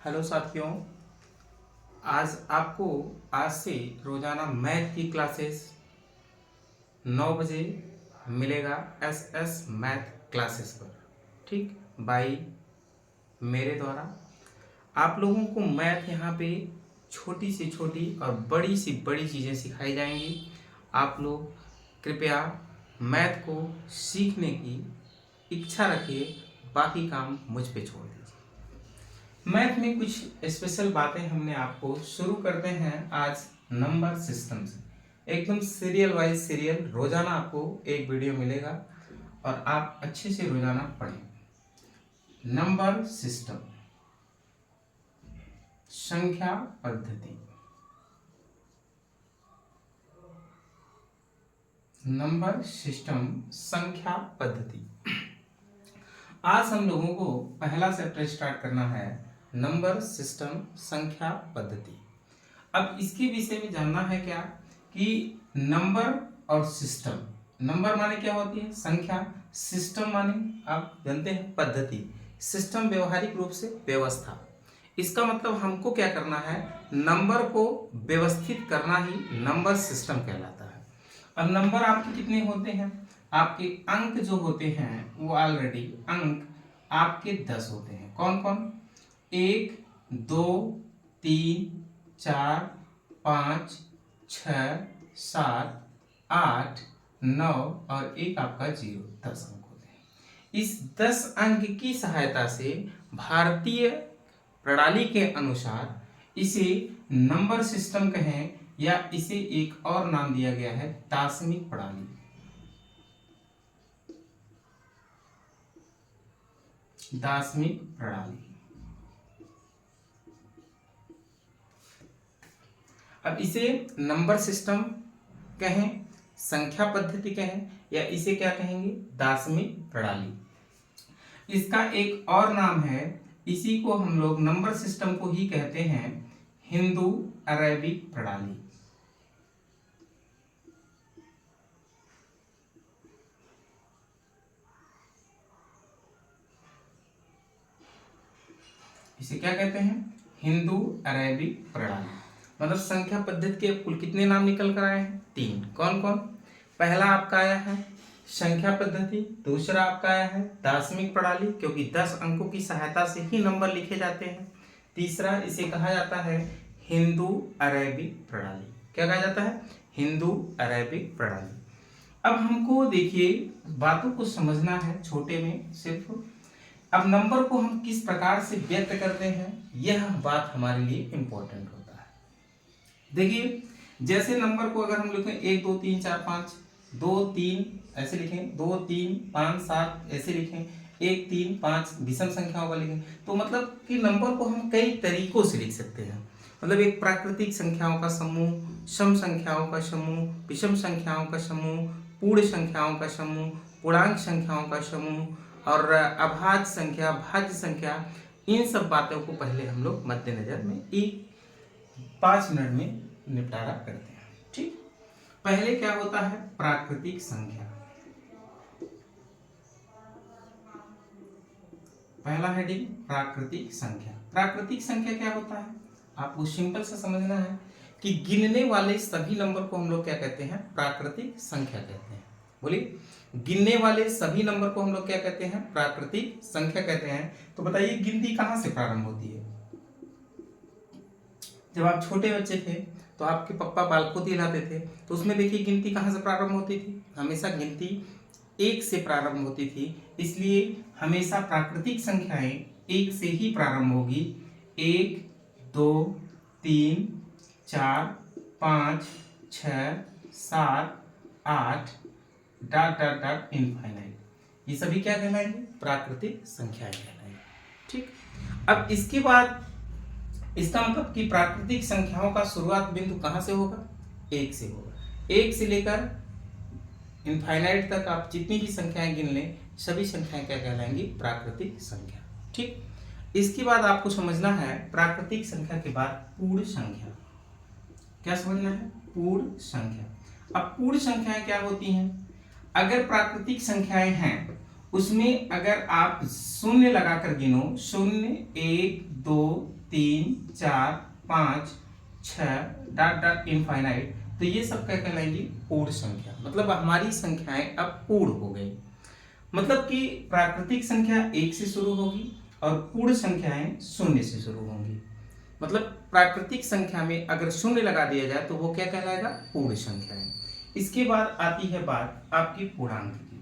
Hello साथियों। आज से रोजाना मैथ की क्लासेस 9 बजे मिलेगा एस मैथ क्लासेस पर। ठीक, बाई मेरे द्वारा आप लोगों को मैथ यहाँ पे छोटी से छोटी और बड़ी से बड़ी चीज़ें सिखाई जाएंगी। आप लोग कृपया मैथ को सीखने की इच्छा रखिए, बाकी काम मुझ पे छोड़ दीजिए। मैथ में कुछ स्पेशल बातें हमने आपको शुरू करते हैं आज नंबर सिस्टम से। एकदम सीरियल वाइज सीरियल रोजाना आपको एक वीडियो मिलेगा और आप अच्छे से रोजाना पढ़ें। नंबर सिस्टम, संख्या पद्धति। नंबर सिस्टम, संख्या पद्धति। आज हम लोगों को पहला चैप्टर स्टार्ट करना है, नंबर सिस्टम संख्या पद्धति। अब इसके विषय में जानना है क्या कि नंबर और सिस्टम, नंबर माने क्या होती है संख्या, सिस्टम माने आप जानते हैं पद्धति, सिस्टम व्यवहारिक रूप से व्यवस्था। इसका मतलब हमको क्या करना है, नंबर को व्यवस्थित करना ही नंबर सिस्टम कहलाता है। अब नंबर आपके कितने होते हैं, आपके अंक जो होते हैं वो ऑलरेडी अंक आपके 10 होते हैं। कौन कौन, 1 2 3 4 5 6 7 8 9 और एक आपका 0, 10 अंक होते हैं। इस 10 अंक की सहायता से भारतीय प्रणाली के अनुसार इसे नंबर सिस्टम कहें या इसे एक और नाम दिया गया है दार्शनिक प्रणाली। दार्शनिक प्रणाली। अब इसे नंबर सिस्टम कहें, संख्या पद्धति कहें या इसे क्या कहेंगे, दार्शनिक प्रणाली। इसका एक और नाम है, इसी को हम लोग नंबर सिस्टम को ही कहते हैं हिंदू अरेबिक प्रणाली। इसे क्या कहते हैं, हिंदू अरेबिक प्रणाली। मतलब संख्या पद्धति के कुल कितने नाम निकल कर आए हैं, 3। कौन कौन, पहला आपका आया है संख्या पद्धति, दूसरा आपका आया है दार्शनिक प्रणाली क्योंकि 10 अंकों की सहायता से ही नंबर लिखे जाते हैं, तीसरा इसे कहा जाता है हिंदू अरेबिक प्रणाली। क्या कहा जाता है, हिंदू अरेबिक प्रणाली। अब हमको देखिए बातों को समझना है छोटे में सिर्फ। अब नंबर को हम किस प्रकार से व्यक्त करते हैं यह बात हमारे लिए इंपॉर्टेंट होता है। देखिए जैसे नंबर को अगर हम लिखें 1 2 3 4 5, 2 3 ऐसे लिखें, 2 3 5 7 ऐसे लिखें, 1 3 5 विषम संख्याओं का लिखें, तो मतलब कि नंबर को हम कई तरीकों से लिख सकते हैं। मतलब एक प्राकृतिक संख्याओं का समूह, सम संख्याओं का समूह, विषम संख्याओं का समूह, पूर्ण संख्याओं का समूह, पूर्णांक संख्याओं का समूह और अभाज्य संख्या, भाज्य संख्या। इन सब बातों को पहले हम लोग मद्देनजर में 5 मिनट में निपटारा करते हैं। ठीक, पहले क्या होता है, प्राकृतिक संख्या। पहला हेडिंग प्राकृतिक संख्या। प्राकृतिक संख्या क्या होता है, आपको सिंपल से समझना है कि गिनने वाले सभी नंबर को हम लोग क्या कहते हैं, प्राकृतिक संख्या कहते हैं। बोलिए, गिनने वाले सभी नंबर को हम लोग क्या कहते हैं, प्राकृतिक संख्या कहते हैं। तो बताइए गिनती कहां से प्रारंभ होती है। जब आप छोटे बच्चे थे तो आपके पप्पा बालकोती लाते थे, तो उसमें देखिए गिनती कहां से प्रारंभ होती थी, हमेशा गिनती 1 से प्रारंभ होती थी। इसलिए हमेशा प्राकृतिक संख्याएं 1 से ही प्रारंभ होगी। 1 2 3 4 5 6 7 8 डॉट डॉट डॉट इनफाइनाइट, ये सभी क्या कहलाएंगे, प्राकृतिक संख्याएं कहलाएंगे। ठीक, अब इसके बाद इसका मतलब कि प्राकृतिक संख्याओं का शुरुआत बिंदु कहां से होगा, 1 से होगा। 1 से लेकर इनफाइनाइट तक आप जितनी भी संख्याएं गिन लें, सभी संख्याएं क्या कहलाएंगी, प्राकृतिक संख्या। ठीक, इसके बाद आपको समझना है प्राकृतिक संख्या के बाद पूर्ण संख्या। क्या समझना है, पूर्ण संख्या। अब पूर्ण संख्याएं क्या होती हैं, अगर प्राकृतिक संख्याएं हैं उसमें अगर आप शून्य लगाकर गिनो, 0 1 2 3 4 5 6 डॉट डॉट इनफाइनाइट, तो ये सब क्या कहलाएगी? पूर्ण संख्या। मतलब हमारी संख्याएं अब पूर्ण हो गई। मतलब कि प्राकृतिक संख्या 1 से शुरू होगी और पूर्ण संख्याएं 0 से शुरू होंगी। मतलब प्राकृतिक संख्या में अगर 0 लगा दिया जाए तो वो क्या कहलाएगा? पूर्ण संख्या है। इसके बाद आती है बात आपकी पूर्णांक की।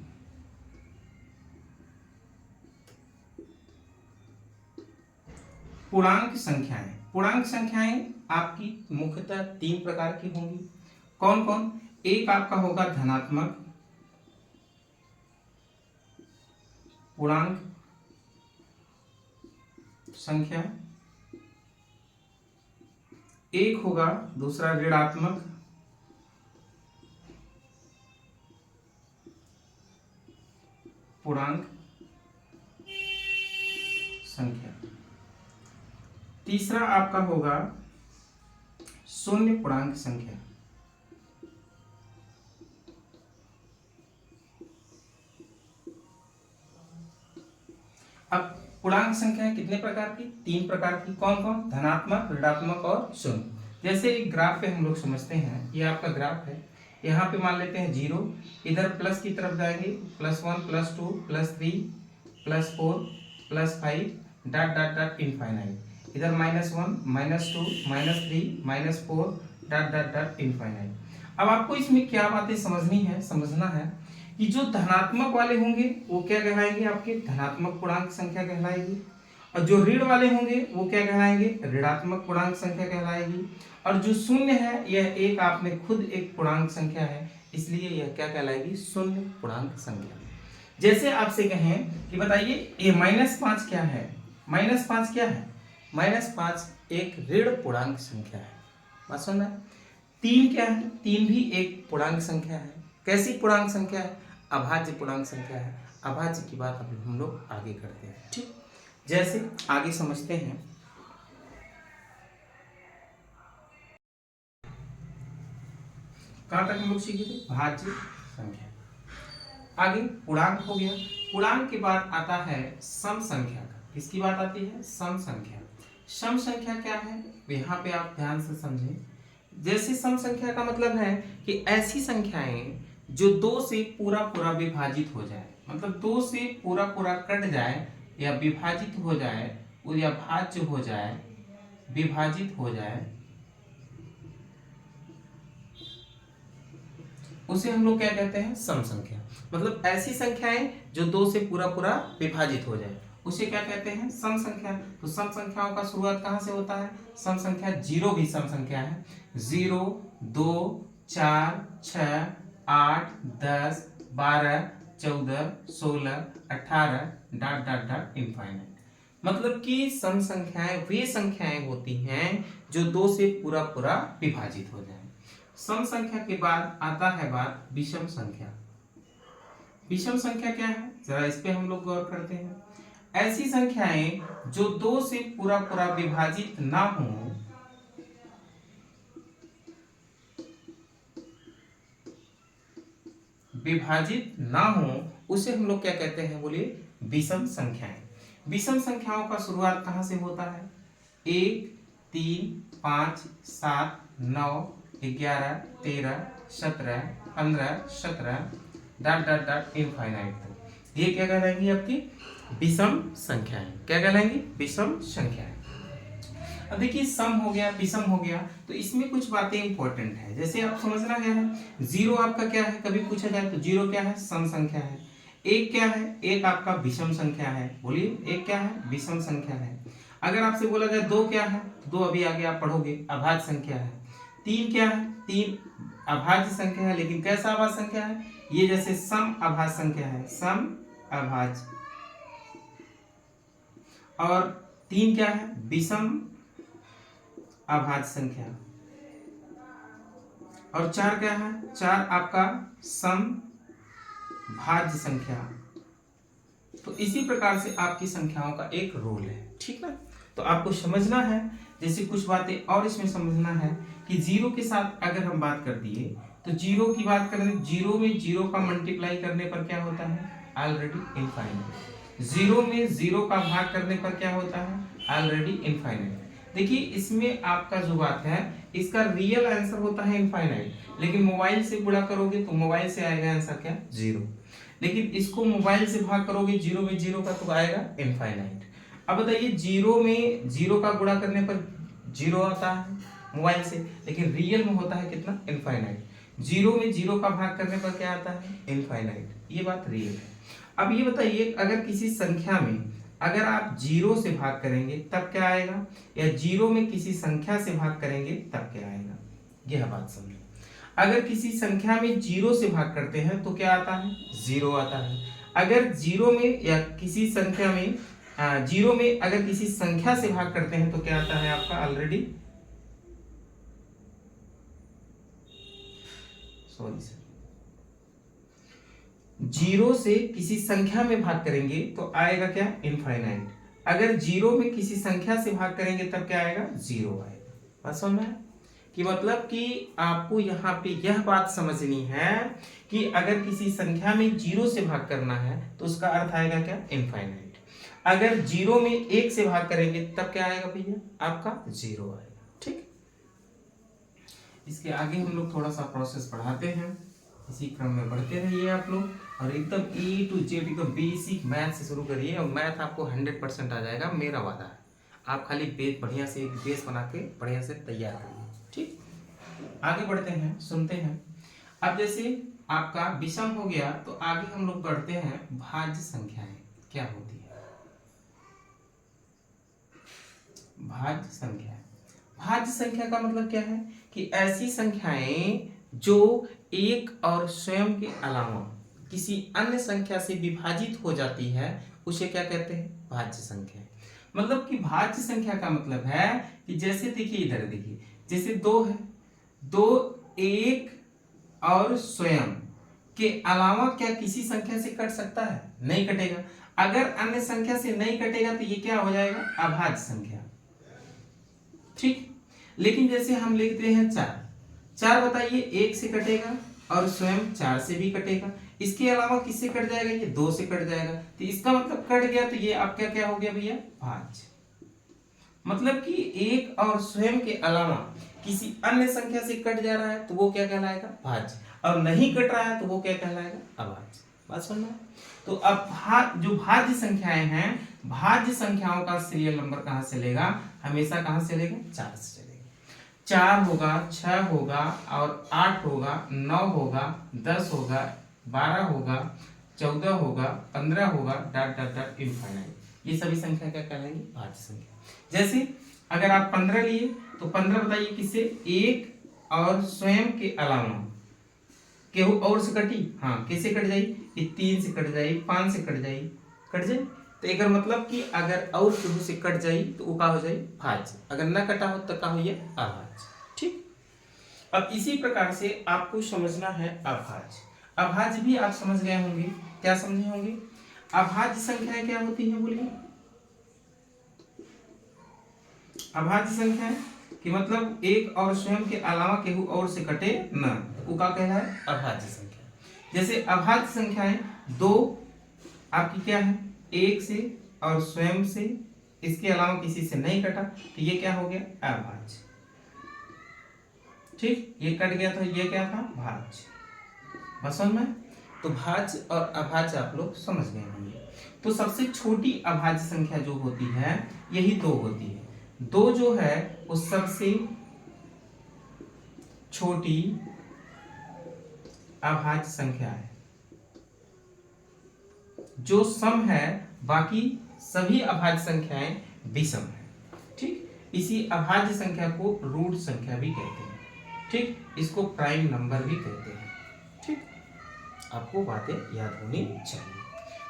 पूर्णांक संख्याएं आपकी मुख्यतः 3 प्रकार की होंगी। कौन कौन? एक आपका होगा धनात्मक पूर्णांक संख्या, एक होगा दूसरा ऋणात्मक पूर्णांक संख्या, तीसरा आपका होगा शून्य पूर्णांक संख्या। अब पूर्णांक संख्या कितने प्रकार की? 3 प्रकार की। कौन कौन? धनात्मक, ऋणात्मक और शून्य। जैसे एक ग्राफ पे हम लोग समझते हैं, ये आपका ग्राफ है, यहाँ पे मान लेते हैं 0, इधर प्लस की तरफ जाएंगे, +1 +2 +3 +4 +5 डॉट डॉट डॉट इनफाइनाइट, इधर -1 -2 -3 -4 डॉट डॉट डॉट इनफाइनाइट। अब आपको इसमें क्या बातें समझना है कि जो धनात्मक वाले होंगे वो क्या कहलाएंगे? आपके धनात्मक पूर्णांक संख्या कहलाएगी, और जो ऋण वाले होंगे वो क्या कहलाएंगे? ऋणात्मक पूर्णांक संख्या कहलाएगी। और जो शून्य है यह एक आप में खुद एक पूर्णांक संख्या है, इसलिए यह क्या कहलाएगी? शून्य पूर्णांक संख्या। जैसे आपसे कहें कि बताइए ये -5 क्या है? -5 क्या है? -5 एक ऋण पूर्णांक संख्या है। बात समझ में? 3 क्या है? 3 भी एक पूर्णांक संख्या है। कैसी पूर्णांक संख्या है? अभाज्य पूर्णांक संख्या है। अभाज्य की बात अब हम लोग आगे करते हैं। ठीक, जैसे आगे समझते हैं। कहां तक हम लोग सीखे थे? भाज्य संख्या। आगे पूर्णांक हो गया। पूर्णांक के बाद आता है सम संख्या का। किसकी बात आती है? सम संख्या। सम संख्या क्या है? यहाँ पे आप ध्यान से समझें। जैसे सम संख्या का मतलब है कि ऐसी संख्याएं जो 2 से पूरा पूरा विभाजित हो जाए, मतलब 2 से पूरा पूरा कट जाए या विभाजित हो जाए या भाज्य हो जाए, विभाजित हो जाए, उसे हम लोग क्या कहते हैं? सम संख्या। मतलब ऐसी संख्याएं जो 2 से पूरा पूरा विभाजित हो जाए उसे क्या कहते हैं? सम संख्या। तो सम संख्याओं का शुरुआत कहाँ से होता है? सम संख्या 0 भी सम संख्या है। 0 2 4 6 8 10 12 14 16 18 डॉट डॉट डॉट इनफाइनाइट। मतलब कि सम संख्याएं वे संख्याएं होती हैं जो 2 से पूरा पूरा विभाजित हो जाए। सम संख्या के बाद आता है बात विषम संख्या। विषम संख्या क्या है? जरा इस पे हम लोग गौर करते हैं। ऐसी संख्याएं जो 2 से पूरा पूरा विभाजित ना हो, उसे हम लोग क्या कहते हैं? बोलिए, विषम संख्याएं। विषम संख्याओं का शुरुआत कहां से होता है? 1 3 5 7 9 11 13 17 15 17 डॉट डॉट डॉट इनफाइनाइट तक। ये क्या कहलाएंगी? आपकी विषम संख्याएं। क्या कहलाएंगी? विषम संख्याएं। अब देखिए सम हो गया, विषम हो गया, तो इसमें कुछ बातें इंपॉर्टेंट है। जैसे आप समझना क्या है? 0 आपका क्या है? कभी पूछा जाए तो 0 क्या है? सम संख्या है। 1 क्या है? 1 आपका विषम संख्या है। बोलिए, 1 क्या है? विषम संख्या है। अगर आपसे बोला जाए 2 क्या है? 2 अभी आगे आप पढ़ोगे, अभाज्य संख्या है। 3 क्या है? 3 अभाज्य संख्या है, लेकिन कैसा अभाज्य संख्या है? ये जैसे सम अभाज्य संख्या है, सम अभाज्य। और 3 क्या है? विषम अभाज्य संख्या। और 4 क्या है? 4 आपका सम भाज्य संख्या। तो इसी प्रकार से आपकी संख्याओं का एक रोल है। ठीक है, तो आपको समझना है। जैसे कुछ बातें और इसमें समझना है कि 0 के साथ अगर हम बात कर दिए तो 0 की बात करें, 0 में 0 का मल्टीप्लाई करने पर क्या होता है? Already infinite. 0 में 0 का भाग करने पर क्या होता है? Already infinite. देखिए इसमें आपका जो बात है, इसका रियल आंसर होता है इनफाइनाइट, लेकिन मोबाइल से गुणा करोगे तो मोबाइल से आएगा आंसर क्या, 0। लेकिन इसको मोबाइल से भाग करोगे, 0 में 0 का तो आएगा इनफाइनाइट। अब बताइए 0 में 0 का गुणा करने पर 0 आता है मोबाइल से, लेकिन रियल में होता है कितना, इनफाइनाइट। 0 में 0 का भाग करने पर क्या आता है, इनफाइनाइट। ये बात रियल है। अब ये बताइए अगर किसी संख्या में अगर आप 0 से भाग करेंगे तब क्या आएगा, या 0 में किसी संख्या से भाग करेंगे तब क्या आएगा, यह बात समझो। अगर किसी संख्या में 0 से भाग करते हैं तो क्या आता है, 0 आता है। अगर 0 में या किसी संख्या में 0 में अगर किसी संख्या से भाग करते हैं तो क्या आता है आपका, ऑलरेडी सॉरी सर, 0 से किसी संख्या में भाग करेंगे तो आएगा क्या, इनफाइनाइट। अगर 0 में किसी संख्या से भाग करेंगे तब क्या आएगा, 0 आएगा। बात समझ में, कि मतलब कि आपको यहाँ पे यह बात समझनी है कि अगर किसी संख्या में 0 से भाग करना है तो उसका अर्थ आएगा क्या, इनफाइनाइट। अगर 0 में 1 से भाग करेंगे तब क्या आएगा भैया, आपका 0 आएगा। ठीक, इसके आगे हम लोग थोड़ा सा प्रोसेस बढ़ाते हैं, इसी क्रम में बढ़ते रहिए आप लोग, और एकदम A to Z एकदम बेसिक मैथ से शुरू करिए, और मैथ आपको 100% आ जाएगा, मेरा वादा है। आप खाली बेस बढ़िया से एक बेस बना के बढ़िया से तैयार करिए। ठीक, आगे बढ़ते हैं, सुनते हैं। अब जैसे आपका विषम हो गया तो आगे हम लोग बढ़ते हैं, भाज्य संख्याएं क्या होती है। भाज्य संख्या, भाज्य संख्या का मतलब क्या है कि ऐसी संख्याएं जो एक और स्वयं के अलावा किसी अन्य संख्या से विभाजित हो जाती है उसे क्या कहते हैं, भाज्य संख्या। मतलब कि भाज्य संख्या का मतलब है कि जैसे देखिए इधर देखिए, जैसे 2 है, 2 एक और स्वयं के अलावा क्या किसी संख्या से कट सकता है, नहीं कटेगा। अगर अन्य संख्या से नहीं कटेगा तो ये क्या हो जाएगा, अभाज्य संख्या। ठीक, लेकिन जैसे हम लिखते हैं 4, 4 बताइए 1 से कटेगा और स्वयं 4 से भी कटेगा, इसके अलावा किससे कट जाएगा, ये 2 से कट जाएगा, तो इसका मतलब कट गया, तो ये आपका क्या हो गया भैया, भाज्य। मतलब कि एक और स्वयं के अलावा किसी अन्य संख्या से कट जा रहा है तो वो क्या कहलाएगा, भाज्य, और नहीं कट रहा है तो वो क्या कहलाएगा, अभाज्य। बात समझना। तो अब जो भाज्य संख्याएं हैं, भाज्य संख्याओं का सीरियल नंबर कहां से लेगा, हमेशा कहां से लेगा, 4 से चलेगा। 4 होगा, 6 होगा, और 8 होगा, 9 होगा, 10 होगा, 12 होगा, 14 होगा, 15 होगा, डॉट डॉट डॉट इनफाइनाइट। ये सभी संख्या क्या कहलाएंगी, भाज्य संख्या। जैसे अगर आप 15 लिए तो 15 बताइए किससे, एक और स्वयं के अलावा केहू और से कटी, हाँ कैसे कट जाई, ये 3 से कट जाई, 5 से कट जाई, कट जाई, तो एक मतलब कि अगर और केहू से कट जाई तो वो का हो जाए, भाज्य। अगर न कटा हो तो का हो, अभाज्य। ठीक, अब इसी प्रकार से आपको समझना है अभाज्य। अभाज्य भी आप समझ गए होंगे, क्या समझे होंगे, अभाज्य संख्याएं क्या होती है बोलिए, अभाज्य संख्या कि मतलब एक और स्वयं के अलावा केहू और से कटे न, वो का कहला है, अभाज्य संख्या। जैसे अभाज्य संख्याएं 2 आपकी क्या है, 1 से और स्वयं से, इसके अलावा किसी से नहीं कटा, तो ये क्या हो गया, अभाज्य। ठीक, ये कट गया तो ये क्या था, भाज्य। बस समझ में। तो भाज्य और अभाज्य आप लोग समझ गए होंगे। तो सबसे छोटी अभाज्य संख्या जो होती है यही 2 होती है। 2 जो है वो सबसे छोटी अभाज्य संख्या है, जो सम है, बाकी सभी अभाज्य संख्याएं विषम है। ठीक, इसी अभाज्य संख्या को रूट संख्या भी कहते हैं। ठीक, इसको प्राइम नंबर भी कहते हैं। ठीक, आपको बातें याद होनी चाहिए।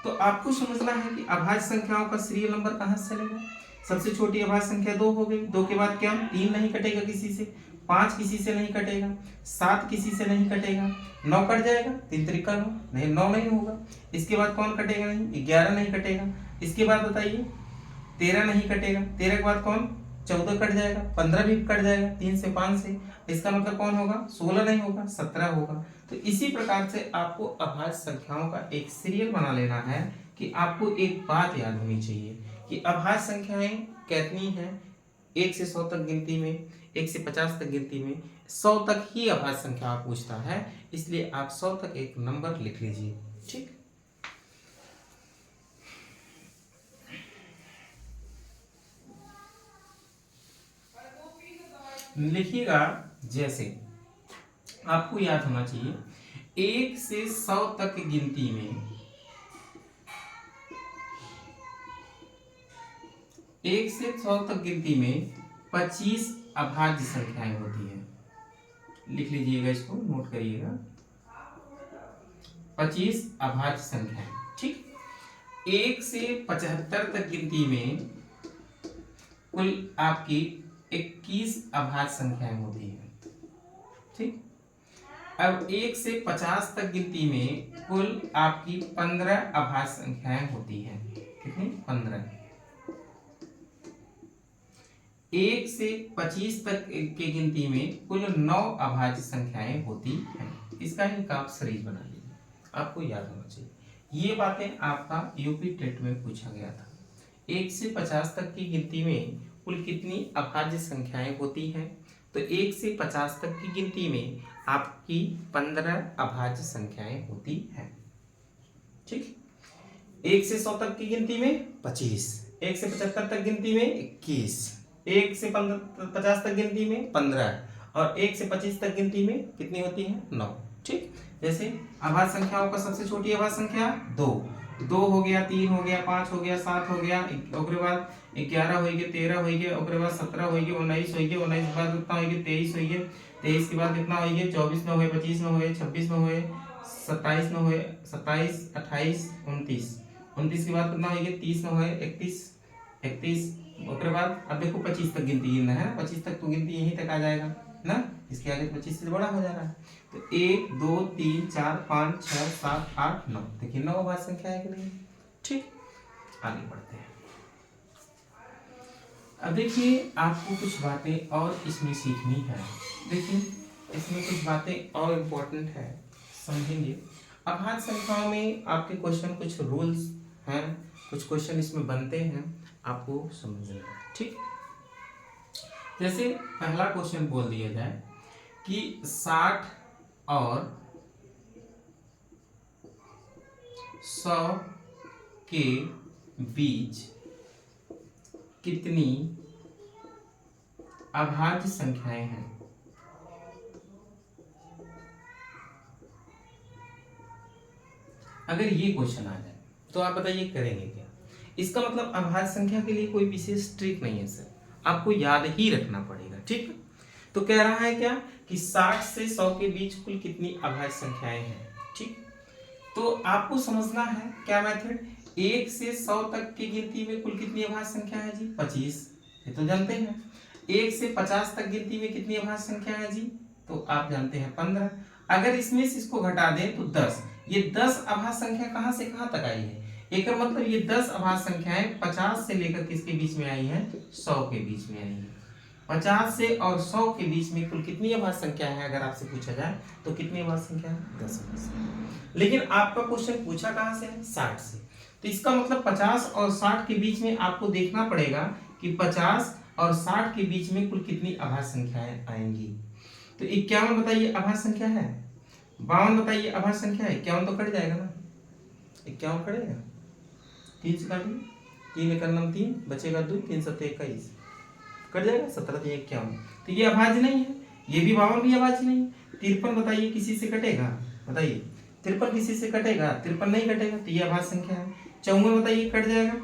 तो आपको समझना है कि अभाज्य संख्याओं का सीरियल नंबर कहां से चलेगा। सबसे छोटी अभाज्य संख्या 2 हो गई, 2 के बाद क्या, 3 नहीं कटेगा किसी से, 5 किसी से नहीं कटेगा, 7 किसी से नहीं कटेगा, 9 कट जाएगा, 3 त्रिका 9, नहीं 9 नहीं होगा। इसके बाद कौन कटेगा, नहीं 11 नहीं कटेगा। इसके बाद बताइए 13 नहीं कटेगा, 13 के बाद कौन, 14 कट जाएगा, 15 भी कट जाएगा 3 से 5 से, इसका मतलब कौन होगा, 16 नहीं होगा, 17 होगा। तो इसी प्रकार से आपको अभाज्य संख्याओं का एक सीरियल बना लेना है कि आपको एक बात याद होनी चाहिए कि अभाज्य संख्याएं कितनी हैं, 1 से 100 तक गिनती में, 1 से 50 तक गिनती में 100 तक ही अभाज्य संख्या पूछता है, इसलिए आप 100 तक एक नंबर लिख लीजिए। ठीक, लिखिएगा। जैसे आपको याद होना चाहिए 1 से 100 तक गिनती में 1 से 100 तक गिनती में 25 अभाज्य संख्याएं होती है। लिख लीजिएगा, इसको नोट करिएगा, 25 अभाज्य संख्याएं। ठीक, 1 से 75 तक गिनती में कुल आपकी 21 अभाज्य संख्याएं होती है। ठीक, अब 1 से 50 तक गिनती में कुल आपकी 15 अभाज्य संख्याएं होती हैं। कितनी? 15। 1 से 25 तक की गिनती में कुल 9 अभाज्य संख्याएं होती हैं। इसका एक आप सीरीज बना लीजिए, आपको याद होना चाहिए। ये बातें आपका यूपी टेट में पूछा गया था। 1 से 50 तक की गिनती में कुल कितनी अभाज्य संख्याएं होती हैं? तो 1 से 50 तक की गिनती में आपकी 15 अभाज्य संख्याएं होती हैं। ठीक, 1 से 100 तक की गिनती में 25, 1 से 75 तक गिनती में 21, 1 से 50 तक गिनती में 15 और 1 से 25 तक गिनती में कितनी होती है? 9। ठीक, जैसे अभाज्य संख्याओं का सबसे छोटी अभाज्य संख्या 2 हो गया, 3 हो गया, 5 हो गया, 7 हो गया, उसके बाद 11 हो गया, 13 हो गया, उसके बाद 17 हो गया, 19 हो गया, 19 के बाद कितना हो गया? 23 हो गया, 23 के बाद कितना हो गया? 24 में हो गए, 25 में हो गए, 26 में हो गए, 27 में हो गए, 27, 28, 29, 29 के बाद कितना हो गया? 30 में हो गए, 31, 31 उसके बाद अब देखो 25 तक गिनती गिनना है ना, 25 तक तो गिनती यहीं तक आ जाएगा ना, इसके आगे 25 से बड़ा हो जा रहा है। तो 1 2 3 4 5 6 7 8 9, देखिए 9 अभाज्य संख्या है कि नहीं। ठीक, आगे बढ़ते हैं। अब देखिए आपको कुछ बातें और इसमें सीखनी है। देखिए इसमें कुछ बातें और इम्पोर्टेंट है, समझेंगे। अभाज्य संख्याओं में आपके क्वेश्चन कुछ रूल्स हैं, कुछ क्वेश्चन इसमें बनते हैं, आपको समझेंगे। ठीक, जैसे पहला क्वेश्चन बोल दिया जाए कि 60 और 100 के बीच कितनी अभाज्य संख्याएं हैं? अगर ये क्वेश्चन आ जाए तो आप बताइए करेंगे क्या? इसका मतलब अभाज्य संख्या के लिए कोई विशेष ट्रिक नहीं है सर, आपको याद ही रखना पड़ेगा। ठीक, तो कह रहा है क्या कि 60 से 100 के बीच कुल कितनी अभाज्य संख्याएं हैं। ठीक, तो आपको समझना है क्या मेथड, 1 से 100 तक की गिनती में कुल कितनी अभाज्य संख्या है जी? 25, ये तो जानते हैं। 1 से 50 तक गिनती में कितनी अभाज्य संख्या है जी? तो आप जानते हैं 15। अगर इसमें से इसको घटा दें तो 10, ये 10 अभाज्य संख्या कहां से कहां तक आई है? एक मतलब ये 10 अभाज्य संख्याएं 50 से लेकर किसके बीच में आई है? 100 के बीच में आई है। 50 से और 100 के बीच में कुल कितनी अभाज्य संख्या है अगर आपसे पूछा जाए तो कितनी अभाज्य संख्या है? 10 अभाज्य संख्या। लेकिन आपका क्वेश्चन पूछा कहां से है? 60 से, तो इसका मतलब 50 और 60 के बीच में आपको देखना पड़ेगा कि 50 और 60 के बीच में कुल कितनी अभाज्य संख्याएं आएंगी। तो 51 बताइए अभाज्य संख्या है, 52 बताइए अभाज्य संख्या है, 51 तो कट जाएगा ना, 51 कटेगा, 3 से काटिए, 3 एक 3 बचेगा 2, 3 7 21 कट जाएगा, 17 3 51, तो ये अभाज्य नहीं है, ये भी 52 भी अभाज्य नहीं। 53 बताइए किसी से कटेगा, बताइए 53 किसी से कटेगा? 53 नहीं कटेगा, तो ये अभाज्य संख्या है। 54 बताइए कट जाएगा,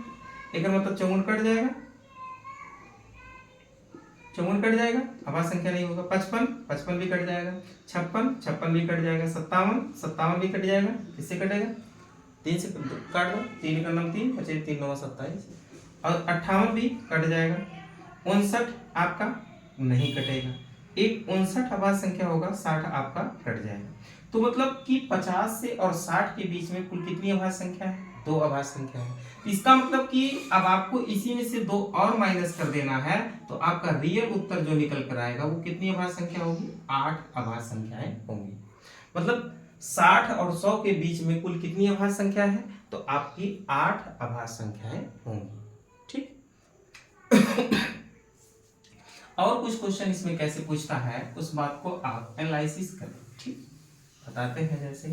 एक मतलब 54 कट जाएगा, 54 कट जाएगा, अभाज्य संख्या नहीं होगा। 55 भी कट जाएगा, 56 भी कट जाएगा, 57 भी कट जाएगा, किससे कटेगा? 3 से काट दो, 3 एक 3 बचे 3 9 27, और 58 भी कट जाएगा। 59 आपका नहीं कटेगा, एक 59 अभाज्य संख्या होगा, 60 आपका कट जाएगा। तो मतलब कि 50 से और 60 के बीच में कुल कितनी अभाज्य संख्या है? 2 अभाज्य संख्या है। इसका मतलब कि अब आपको इसी में से 2 और माइनस कर देना है, तो आपका रियल उत्तर जो निकल कर आएगा वो कितनी अभाज्य संख्या होगी? 8 अभाज्य संख्याएं होंगी। मतलब 60 और 100 के बीच में कुल कितनी अभाज्य संख्या है? तो आपकी 8 अभाज्य संख्याएं होंगी। ठीक और कुछ क्वेश्चन इसमें कैसे पूछता है उस बात को आप एनालिसिस करें, ठीक, बताते हैं। जैसे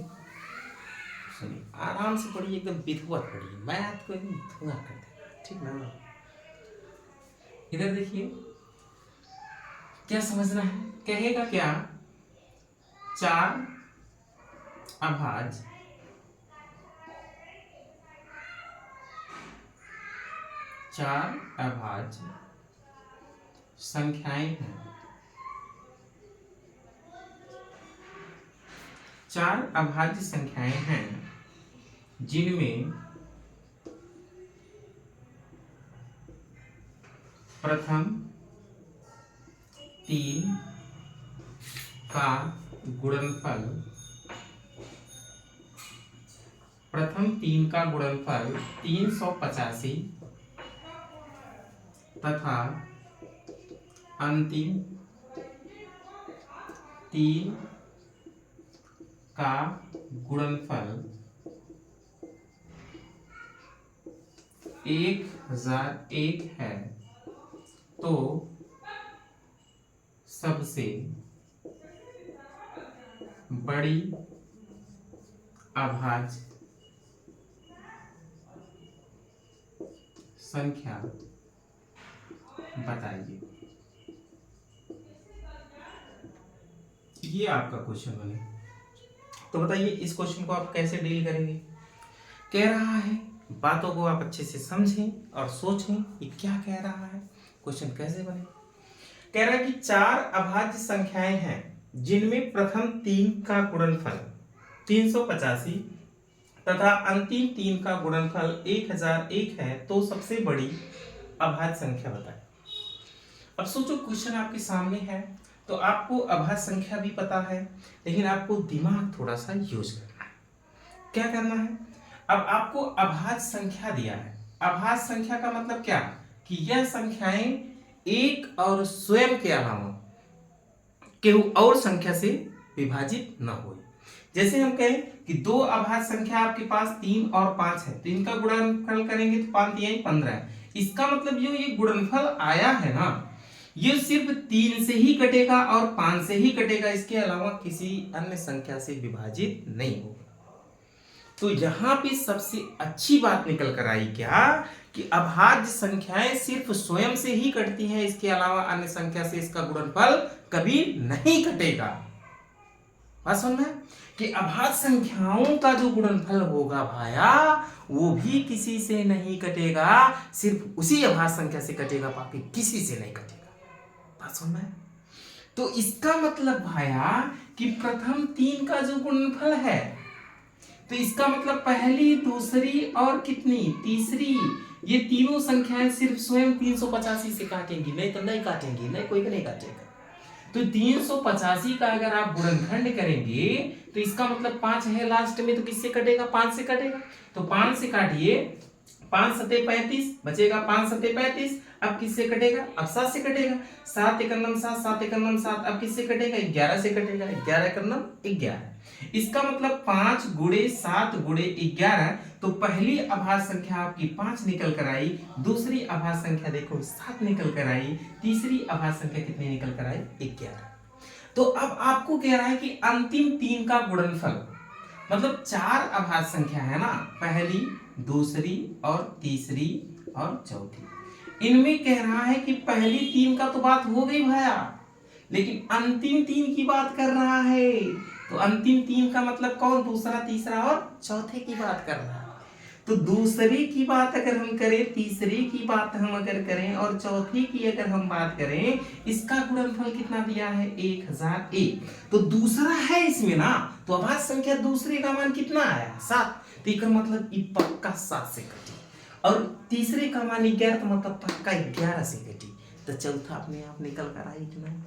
सुनिए, आराम से पढ़िए, एकदम विधुवत पढ़िए, मैथ को एकदम धुआं कर देगा, ठीक ना। इधर देखिए, क्या समझना है, कहेगा क्या, चार अभाज्य संख्याएं हैं, चार अभाज्य संख्याएं हैं जिनमें प्रथम तीन का गुणनफल 385 तथा अंतिम तीन का गुणनफल 1001 है, तो सबसे बड़ी अभाज्य संख्या बताइए। ये आपका क्वेश्चन बने, तो बताइए इस क्वेश्चन को आप कैसे डील करेंगे। कह रहा है, बातों को आप अच्छे से समझें और सोचें ये क्या कह रहा है, क्वेश्चन कैसे बने। कह रहा है कि चार अभाज्य संख्याएं हैं जिनमें प्रथम तीन का गुणनफल 385 तथा अंतिम तीन का गुणनफल 1001 है, तो सबसे बड़ी अभाज्य संख्या बताएं। अब सोचो, क्वेश्चन आपके सामने है तो आपको अभाज्य संख्या भी पता है, लेकिन आपको दिमाग थोड़ा सा यूज करना है। क्या करना है, अब आपको अभाज्य संख्या दिया है। अभाज्य संख्या का मतलब क्या, कि यह संख्याएं एक और स्वयं के अलावा केहू और संख्या से विभाजित न हो। जैसे हम कहें कि दो अभाज्य संख्या आपके पास 3 और 5 है, तो इनका गुणनफल करेंगे तो 5 3 15 है। इसका मतलब ये गुणनफल आया है ना, ये सिर्फ 3 से ही कटेगा और 5 से ही कटेगा, इसके अलावा किसी अन्य संख्या से विभाजित नहीं होगा। तो यहां पे सबसे अच्छी बात निकल कर आई क्या, कि अभाज्य संख्याएं सिर्फ स्वयं से ही कटती हैं, इसके अलावा अन्य संख्या से इसका गुणनफल कभी नहीं कटेगा। बात समझ में, कि अभाज्य संख्याओं का जो गुणनफल होगा भाया, वो भी किसी से नहीं कटेगा, सिर्फ उसी अभाज्य संख्या से कटेगा, बाकी किसी से नहीं कटेगा। बात समझ में, तो इसका मतलब भाया कि प्रथम तीन का जो गुणनफल है, तो इसका मतलब पहली, दूसरी और कितनी, तीसरी, ये तीनों संख्याएं सिर्फ स्वयं 385 से काटेंगी, नहीं तो नहीं काटेंगी, नहीं कोई नहीं काटेगा। तो 385 का अगर आप गुणनखंड करेंगे तो इसका मतलब 5 है लास्ट में, तो किससे कटेगा, 5 से कटेगा। तो 5 से काटिए, 5 सते 35 बचेगा, 5 सते 35, अब किससे कटेगा, अब 7 से कटेगा। 7 एकम 7, 7 एकम 7, अब किससे कटेगा, 11 से कटेगा, 11 एकम 11। इसका मतलब 5 गुणे 7 गुणे 11, तो पहली अभाज्य संख्या आपकी 5 निकल कर आई, दूसरी अभाज्य संख्या देखो 7 निकल कर आई, तीसरी अभाज्य संख्या कितनी निकल कर आई, 11। तो अब आपको कह रहा है कि अंतिम तीन का गुणनफल, मतलब चार अभाज्य संख्या है ना, पहली, दूसरी और तीसरी और चौथी, इनमें कह रहा है कि पहली तीन का तो बात हो गई भाया, लेकिन अंतिम तीन की बात कर रहा है। तो अंतिम तीन का मतलब कौन, दूसरा, तीसरा और चौथे की बात कर रहा है। तो दूसरे की बात अगर हम करें, तीसरे की बात हम अगर करें और चौथे की अगर हम बात करें, इसका गुणनफल कितना दिया है, 1001। तो दूसरा है इसमें ना, तो अभाज्य संख्या दूसरे का मान कितना आया, 7, तो इसका मतलब ये पक्का 7 से कटी, और तीसरे का मान 11, तो मतलब पक्का 11 से कटी, तो चौथा अपने आप निकल कर आई कि नहीं।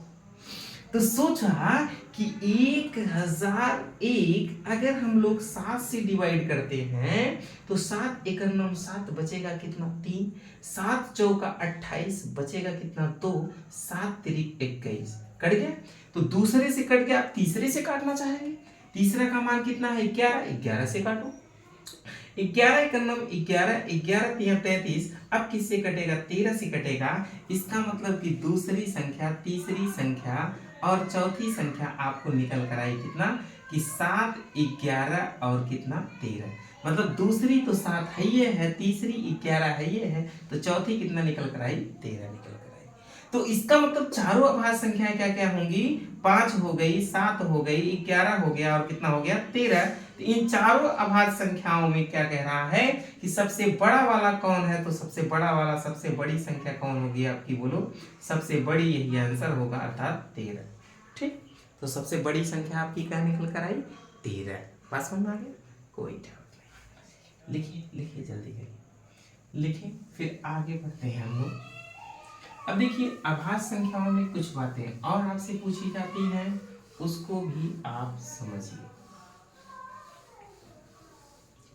तो सोचा कि 1001 अगर हम लोग 7 से डिवाइड करते हैं तो 7 एकम 7 बचेगा कितना, 3, 7 चौका 28 बचेगा कितना, 2, 7 तिरिक 21, कट गया। तो दूसरे से कट गया, आप तीसरे से काटना चाहेंगे, तीसरे का मान कितना है, 11, 11 से काटो। 11 का नम 11, 11 तिया 33। अब किससे कटेगा? 13 से कटेगा। इसका मतलब कि दूसरी संख्या, तीसरी संख्या और चौथी संख्या आपको निकल कर आई कितना? कि 7, 11 और कितना? 13। मतलब दूसरी तो 7 है ये है, तीसरी 11 है ये है, तो चौथी कितना निकल कर आई? 13 निकल कर आई। तो इसका मतलब चारों अभाज्य संख्याएं क्या क्या होंगी? 5 हो गई, 7 हो गई, 11 हो गया और कितना हो गया? 13। तो इन चारों अभाज्य संख्याओं में क्या कह रहा है कि सबसे बड़ा वाला कौन है? तो सबसे बड़ा वाला, सबसे बड़ी संख्या कौन होगी आपकी? बोलो। सबसे बड़ी, यही आंसर होगा, अर्थात 13। ठीक, तो सबसे बड़ी संख्या आपकी क्या निकल कर आई? 13। बात समझ में आ गया? कोई डाउट नहीं। लिखिए लिखिए, जल्दी करिए, लिखिए, फिर आगे बढ़ते हैं हम लोग। अब देखिए, अभाज्य संख्याओं में कुछ बातें और आपसे पूछी जाती हैं, उसको भी आप समझिए।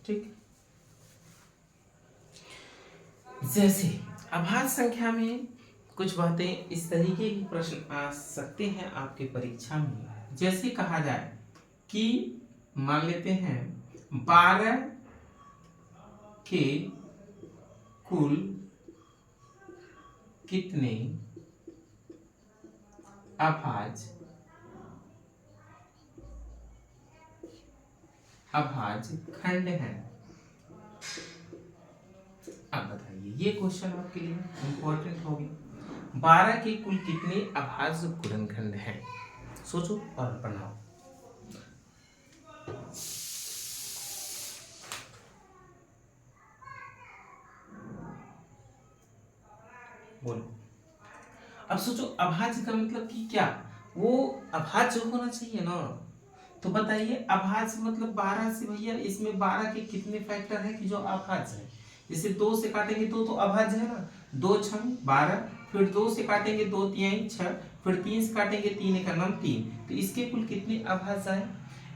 ठीक, जैसे अभाज्य संख्या में कुछ बातें इस तरीके के प्रश्न आ सकते हैं आपके परीक्षा में। जैसे कहा जाए कि मान लेते हैं 12 के कुल कितने अभाज्य खंड हैं? अब बताइए, ये क्वेश्चन आपके लिए इंपॉर्टेंट हो गया। 12 के कुल कितने अभाज्य गुणनखंड हैं? सोचो और बनाओ। बोलो। अब सोचो, अभाज्य का मतलब कि क्या? वो अभाज्य होना चाहिए ना। तो बताइए, अभाज्य मतलब 12 से, भैया इसमें 12 के कितने फैक्टर है कि जो अभाज्य है? जैसे 2 से काटेंगे 2 तो अभाज्य है ना, 2 छम 12, फिर 2 से काटेंगे 2 तिहाई 6, फिर 3 से काटेंगे 3 एक नम 3। तो इसके कुल कितने अभाज्य आए?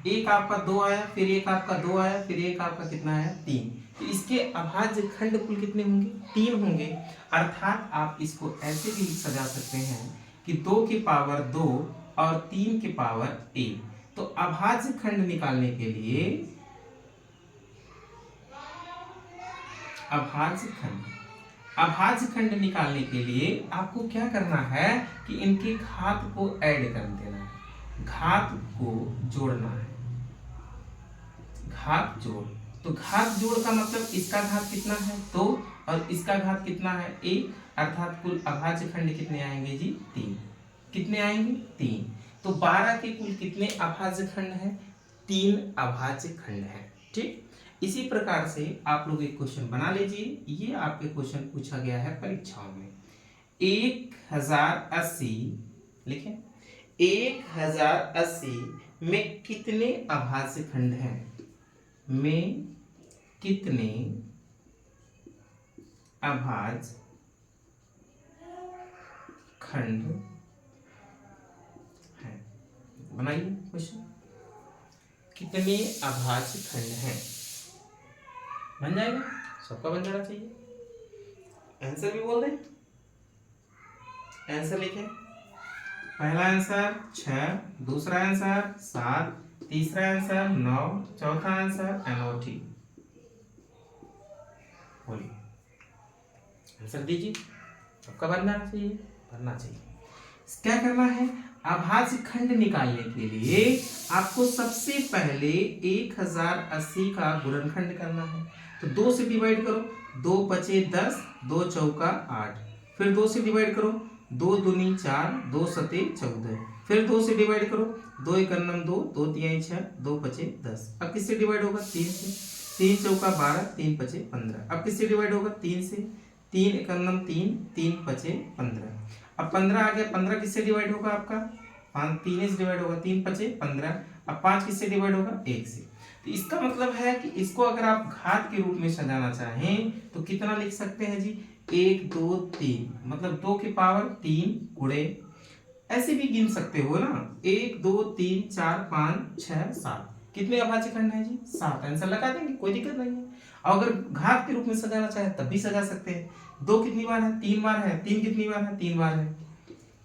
एक आपका 2 आया, फिर एक आपका 2 आया, फिर एक आपका कितना आया? 3। तो इसके अभाज्य खंड कुल कितने होंगे? 3 होंगे। अर्थात आप इसको ऐसे भी सजा सकते हैं कि 2 की पावर 2 और 3 की पावर 1। तो अभाज्य खंड निकालने के लिए, अभाज्य खंड निकालने के लिए आपको क्या करना है कि इनके घात को ऐड कर देना है, घात को जोड़ना है, घात जोड़। तो घात जोड़ का मतलब इसका घात कितना है? 2 और इसका घात कितना है? 1। अर्थात कुल अभाज्य खंड कितने आएंगे जी? 3। कितने आएंगे? 3। तो 12 के कुल कितने अभाज्य खंड हैं? 3 अभाज्य खंड हैं। ठीक, इसी प्रकार से आप लोग एक क्वेश्चन बना लीजिए। ये आपके क्वेश्चन पूछा गया है परीक्षाओं में। 1080 लिखें, 1080 में कितने अभाज्य खंड हैं? में कितने अभाज्य खंड हैं? बनाइए क्वेश्चन, कितने अभाज्य खंड हैं? बन जाएगा, सबका बन जाना चाहिए। आंसर भी बोल दें, आंसर लिखें। पहला आंसर 6, दूसरा आंसर 7, तीसरा आंसर 9, चौथा आंसर अनोठी। बोलिए, आंसर दीजिए, सबका बनना चाहिए, बनना चाहिए। क्या करना है? अभाज्य खंड निकालने के लिए आपको सबसे पहले 1080 का गुणनखंड करना है। तो 2 से डिवाइड करो, 2 पचे 10, 2 चौका 8, फिर 2 से डिवाइड करो, 2 दूनी 4, 2 सते 14, फिर 2 से डिवाइड करो, 2 एक अन्नम 2, 2 तिहाई 6, 2 पचे 10। अब किससे डिवाइड होगा? 3 से। 3 चौका 12, 3 पचे 15। अब किससे डिवाइड होगा? 3 से। 3 एक अन्नम 3, 3 पचे 15। अब 15 आ गया, 15 किससे डिवाइड होगा आपका? 3 से डिवाइड होगा, 3 पचे 15। अब 5 किससे डिवाइड होगा? 1 से। तो इसका मतलब है कि इसको अगर आप घात के रूप में सजाना चाहें तो कितना लिख सकते हैं जी? 1 2 3, मतलब 2 की पावर 3 गुणे, ऐसे भी गिन सकते हो ना, 1 2 3 4 5 6 7। कितने अभाज्य खंड है जी? 7। आंसर लगा देंगे, कोई दिक्कत नहीं है। और अगर घात के रूप में सजाना चाहे तब भी सजा सकते हैं। 2 कितनी बार है? 3 बार है। 3 कितनी बार है? 3 बार है।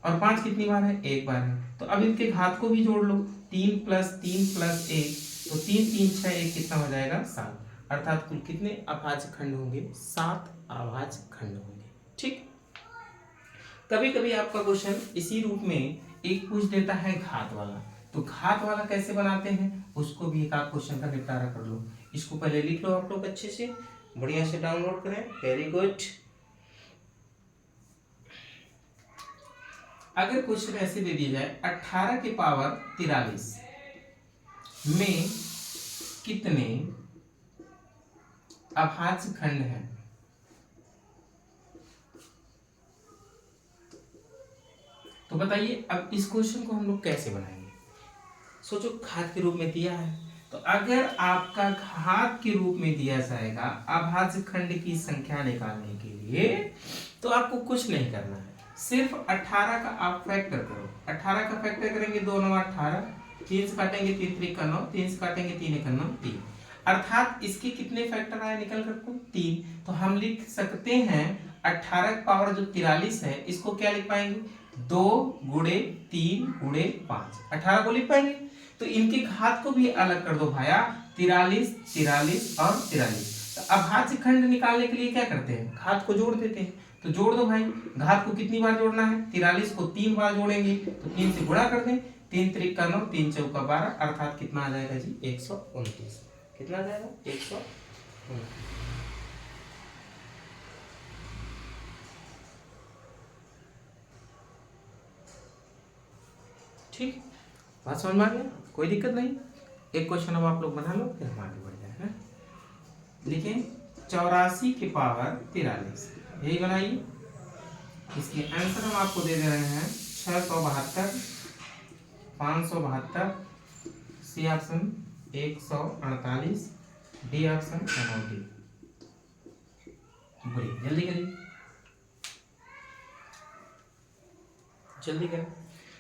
और 5 कितनी बार है? 1 बार है। तो अब इनके घात को भी जोड़ लो, 3 + 3 + 1, तो 3 3 6 1 कितना हो जाएगा? 7। अर्थात कुल कितने अभाज्य खंड होंगे? 7 अभाज्य खंड होंगे। ठीक, कभी कभी आपका क्वेश्चन इसी रूप में एक पूछ देता है घात वाला, तो घात वाला कैसे बनाते हैं उसको भी एक आध क्वेश्चन का निपटारा कर लो। इसको पहले लिख लो आप लोग अच्छे से, बढ़िया से डाउनलोड करें। Very good. अगर क्वेश्चन ऐसे दे दिया जाए 18 की पावर 43 में कितने अभाज्य खंड हैं, तो बताइए अब इस क्वेश्चन को हम लोग कैसे बनाएंगे। सोचो घात के रूप में दिया है, तो अगर आपका घात के रूप में दिया जाएगा अभाज्य खंड की संख्या निकालने के लिए, तो आपको कुछ नहीं करना है, सिर्फ 18 का आप फैक्टर करो। 18 का फैक्टर करेंगे 2 9 18, 3 से काटेंगे 3 3 9, 3 से काटेंगे 3 1 9 3, अर्थात इसके कितने फैक्टर आए निकल कर को 3। तो हम लिख सकते हैं 18 की पावर जो 43 है इसको क्या लिख पाएंगे 2 गुणे 3 गुणे 5, 18 को लिख पाएंगे। तो इनके घात को भी अलग कर दो भाया, 43 43 और 43। तो अभाज्य खंड निकालने के लिए क्या करते हैं, घात को जोड़ देते हैं। तो जोड़ दो भाई, घात को कितनी बार जोड़ना है, 43 को 3 बार जोड़ेंगे, तो 3 से गुणा कर दें, 3 3 का 9, 3 चौका 12, अर्थात कितना आ जाएगा जी 129। कितना आ जाएगा 129। ठीक, बात समझ में आ गया, कोई दिक्कत नहीं। एक क्वेश्चन अब आप लोग बना लो, फिर हम आगे बढ़ जाए। लिखें 84 की पावर 43, यही बनाइए। इसके आंसर हम आपको दे दे रहे हैं 672, 572, सी ऑप्शन 148, डी ऑप्शन 90। बोलिए जल्दी करिए, जल्दी करें।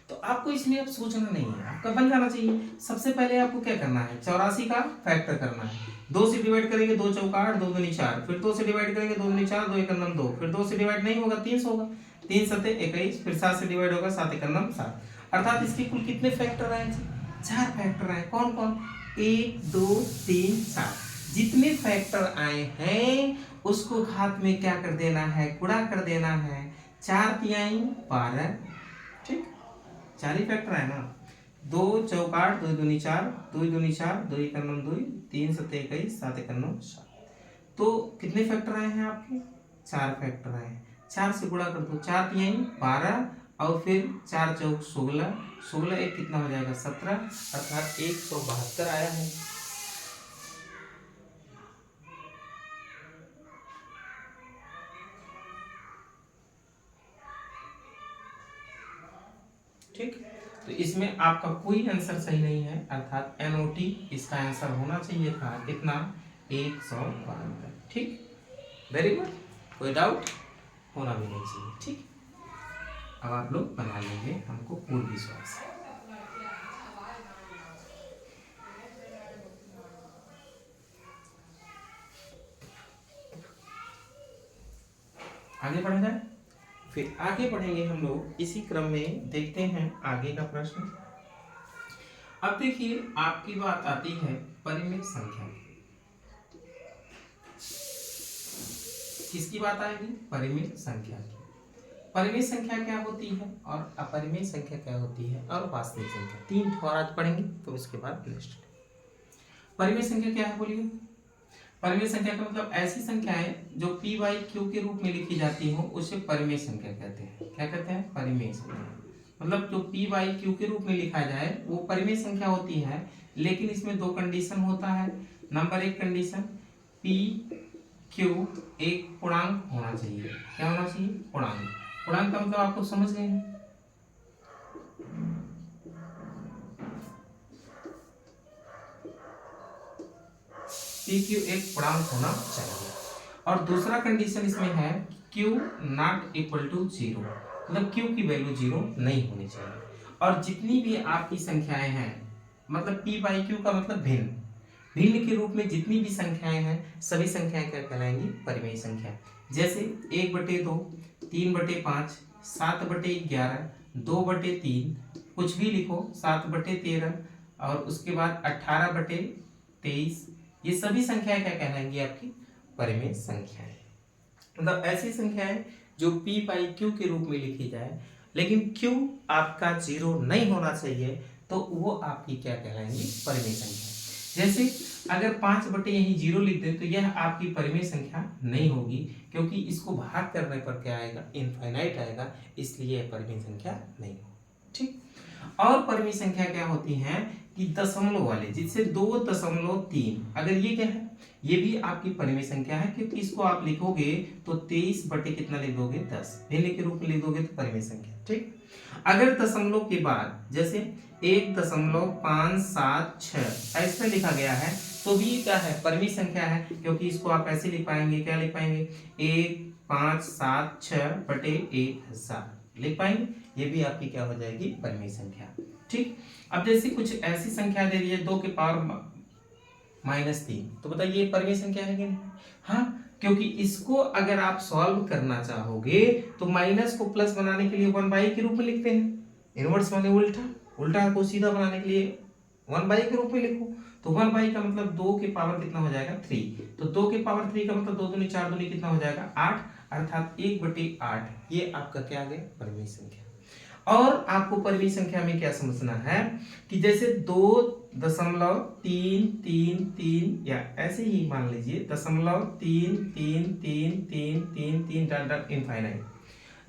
तो आपको इसमें अब सोचना नहीं है, आपका बन जाना चाहिए। सबसे पहले आपको क्या करना है, 84 का फैक्टर करना है। 2 से डिवाइड करेंगे 2 चौका 8, 2 दूनी 4, फिर 2 से डिवाइड करेंगे 2 दूनी 4, 2 एकम 2, फिर 2 से डिवाइड नहीं होगा 3 से होगा, 3 सते 21, फिर 7 से डिवाइड होगा 7 एकम 7, अर्थात इसके कुल कितने फैक्टर आए, 4 फैक्टर आए। कौन कौन, 1 2 3 4। जितने फैक्टर आए हैं उसको घात में क्या कर देना है, गुणा कर देना है। 4 तिहाई 12, ठीक, 4 ही फैक्टर है ना। 2 चौका 8, 2 दूनी 4, 2 दूनी 4, 2 एकम 2, 3 सते 21, 7 एकम 7। तो कितने फैक्टर आए हैं आपके, 4 फैक्टर आए हैं। 4 से गुणा कर दो, 4 तिहाई 12 और फिर 4 चौक 16, 16 एक कितना हो जाएगा 17, अर्थात 172 आया है। ठीक, तो इसमें आपका कोई आंसर सही नहीं है, अर्थात NOT इसका आंसर होना चाहिए था कितना, 172। ठीक, वेरी गुड, कोई डाउट होना भी नहीं चाहिए। ठीक, अब आप लोग बना लेंगे, हमको पूर्ण विश्वास है। आगे बढ़ा जाए, फिर आगे बढ़ेंगे हम लोग इसी क्रम में, देखते हैं आगे का प्रश्न। अब देखिए आपकी बात आती है परिमित संख्या, किसकी बात आएगी, परिमित संख्या की। परिमित संख्या क्या होती है और अपरिमित संख्या क्या होती है और वास्तविक संख्या, 3 और आज पढ़ेंगे, तो उसके बाद नेक्स्ट। परिमित संख्या क्या है बोलिए। परिमित संख्या का मतलब ऐसी संख्याएं जो p बाई क्यू के रूप में लिखी जाती हो उसे परिमेय संख्या कहते हैं। क्या कहते हैं, परिमेय संख्या। मतलब जो p बाई क्यू के रूप में लिखा जाए वो परिमेय संख्या होती है, लेकिन इसमें 2 कंडीशन होता है। नंबर 1 कंडीशन, p q एक पूर्णांक होना चाहिए। क्या होना चाहिए, पूर्णांक। पूर्णांक का मतलब आपको समझ गए हैं, पी क्यू एक पूर्णांक होना चाहिए। और दूसरा कंडीशन इसमें है क्यू नॉट इक्वल टू 0, मतलब क्यू की वैल्यू 0 नहीं होनी चाहिए। और जितनी भी आपकी संख्याएं हैं, मतलब p बाई क्यू का मतलब भिन्न, भिन्न के रूप में जितनी भी संख्याएं हैं सभी संख्याएं क्या कहलाएंगी, परिमेय संख्या। जैसे 1/2, 3/5, 7/11, 2/3, कुछ भी लिखो, 7/13 और उसके बाद 18/23, ये सभी संख्याएं क्या कहलाएंगी? आपकी परिमेय संख्याएं। मतलब ऐसी संख्याएं जो p बाई q के रूप में लिखी जाए, लेकिन q आपका 0 नहीं होना चाहिए, तो वो आपकी क्या कहलाएंगी? परिमेय संख्या। जैसे अगर 5 बटे यही 0 लिख दें तो यह आपकी परिमेय संख्या नहीं होगी, क्योंकि इसको भाग करने पर क्या आएगा? इनफाइनाइट आएगा, इसलिए यह परिमेय संख्या नहीं होगी। ठीक। और परिमेय संख्या क्या होती है कि दशमलव वाले, जिससे 2.3, अगर ये क्या है? ये भी आपकी परिमेय संख्या है, क्योंकि इसको आप लिखोगे तो 23 बटे कितना लिख दोगे? 10 भिन्न के रूप में लिख दोगे तो परिमेय संख्या। ठीक। अगर दशमलव के बाद जैसे 1.576 ऐसा लिखा गया है तो भी क्या है? परिमेय संख्या है, क्योंकि इसको आप ऐसे लिख पाएंगे, क्या लिख पाएंगे? 1576 बटे 1000 लिख पाएंगे। ये भी आपकी क्या हो जाएगी? परिमेय संख्या। ठीक। अब जैसे कुछ ऐसी संख्या दे दी है 2 के पावर -3, तो बताइए परिमेय संख्या है कि नहीं? हाँ, क्योंकि इसको अगर आप सॉल्व करना चाहोगे तो माइनस को प्लस बनाने के लिए 1/, के रूप में लिखते हैं। इनवर्स माने उल्टा, उल्टा को सीधा बनाने के लिए 1/, के रूप में लिखो। तो 1/, का मतलब 2 के पावर कितना हो जाएगा? 3। तो 2 के पावर 3 का मतलब 2 दूनी 4 दूनी कितना हो जाएगा? 8, अर्थात 1/8 ये आपका क्या आ गया? परिमेय संख्या। और आपको परिमेय संख्या में क्या समझना है कि जैसे 2.333 या ऐसे ही मान लीजिए 0.33333 डॉट इनफाइनाइट।